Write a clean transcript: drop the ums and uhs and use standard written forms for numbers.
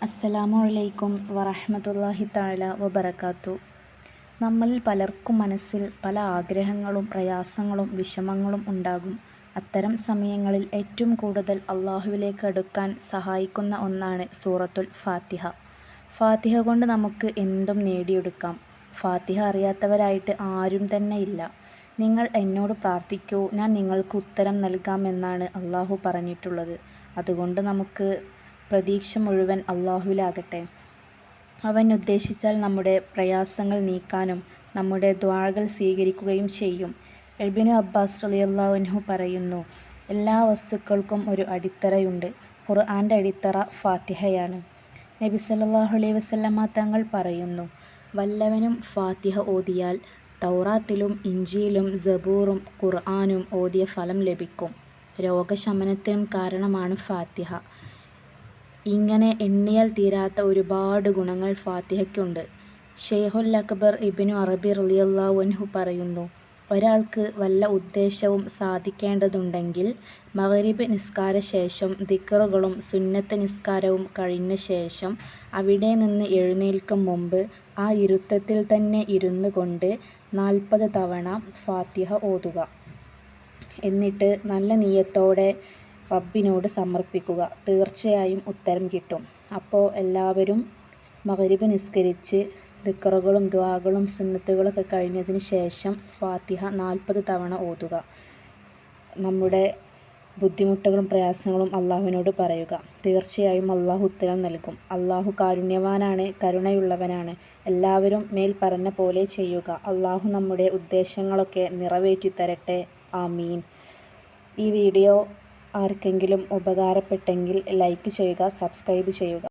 അസ്സലാമു അലൈക്കും വറഹ്മത്തുള്ളാഹി തആല വബറകാത്തു. നമ്മളിൽ പലർക്കും മനസ്സിൽ പല ആഗ്രഹങ്ങളും പ്രയാസങ്ങളും വിഷമങ്ങളും ഉണ്ടാകും. അത്തരം സമയങ്ങളിൽ ഏറ്റവും കൂടുതൽ അള്ളാഹുവിലേക്ക് അടുക്കാൻ സഹായിക്കുന്ന ഒന്നാണ് സൂറത്തുൽ ഫാത്തിഹ. ഫാത്തിഹ കൊണ്ട് നമുക്ക് എന്തും നേടിയെടുക്കാം. ഫാത്തിഹ അറിയാത്തവരായിട്ട് ആരും തന്നെ ഇല്ല. നിങ്ങൾ എന്നോട് പ്രാർത്ഥിക്കൂ, ഞാൻ നിങ്ങൾക്ക് ഉത്തരം നൽകാമെന്നാണ് അള്ളാഹു പറഞ്ഞിട്ടുള്ളത്. അതുകൊണ്ട് നമുക്ക് പ്രതീക്ഷ മുഴുവൻ അള്ളാഹുവിലാകട്ടെ. അവൻ ഉദ്ദേശിച്ചാൽ നമ്മുടെ പ്രയാസങ്ങൾ നീക്കാനും നമ്മുടെ ദുആകൾ സ്വീകരിക്കുകയും ചെയ്യും. ഇബ്നു അബ്ബാസ് റളിയല്ലാഹു അൻഹു പറയുന്നു, എല്ലാ വസ്തുക്കൾക്കും ഒരു അടിത്തറയുണ്ട്. ഖുർആന്റെ അടിത്തറ ഫാത്തിഹയാണ്. നബി സല്ലല്ലാഹു അലൈഹി വസല്ലമ തങ്ങൾ പറയുന്നു, വല്ലവനും ഫാത്തിഹ ഓതിയാൽ തൗറാത്തിലും ഇഞ്ചീലും സബൂറും ഖുർആനും ഓതിയ ഫലം ലഭിക്കും. രോഗശമനത്തിനും കാരണമാണ് ഫാത്തിഹ. ഇങ്ങനെ എണ്ണിയാൽ തീരാത്ത ഒരുപാട് ഗുണങ്ങൾ ഫാത്തിഹയ്ക്കുണ്ട്. ശൈഖുൽ അക്ബർ ഇബ്നു അറബി റളിയല്ലാഹു അൻഹു പറയുന്നു, ഒരാൾക്ക് വല്ല ഉദ്ദേശവും സാധിക്കേണ്ടതുണ്ടെങ്കിൽ മഗ്‌രിബ് നിസ്കാര ശേഷം ദിക്റുകളും സുന്നത്ത് നിസ്കാരവും കഴിഞ്ഞ ശേഷം അവിടെ നിന്ന് എഴുന്നേൽക്കും മുമ്പ് ആ ഇരുത്തത്തിൽ തന്നെ ഇരുന്നു കൊണ്ട് 40 തവണ ഫാത്തിഹ ഓതുക. എന്നിട്ട് നല്ല നിയ്യത്തോടെ റബ്ബിനോട് സമർപ്പിക്കുക. തീർച്ചയായും ഉത്തരം കിട്ടും. അപ്പോൾ എല്ലാവരും മഗ്‌രിബ് നിസ്കരിച്ച് ദിക്റുകളും ദുആകളും സുന്നത്തുകളൊക്കെ കഴിഞ്ഞതിന് ശേഷം ഫാത്തിഹ 40 തവണ ഓതുക. നമ്മുടെ ബുദ്ധിമുട്ടുകളും പ്രയാസങ്ങളും അള്ളാഹുവിനോട് പറയുക. തീർച്ചയായും അള്ളാഹു ഉത്തരം നൽകും. അള്ളാഹു കാരുണ്യവാനാണ്, കരുണയുള്ളവനാണ്. എല്ലാവരും മേൽ പറഞ്ഞ പോലെ ചെയ്യുക. അള്ളാഹു നമ്മുടെ ഉദ്ദേശങ്ങളൊക്കെ നിറവേറ്റി തരട്ടെ. ആമീൻ. ഈ വീഡിയോ ആർക്കെങ്കിലും ഉപകാരപ്പെട്ടെങ്കിൽ ലൈക്ക് ചെയ്യുക, സബ്സ്ക്രൈബ് ചെയ്യുക.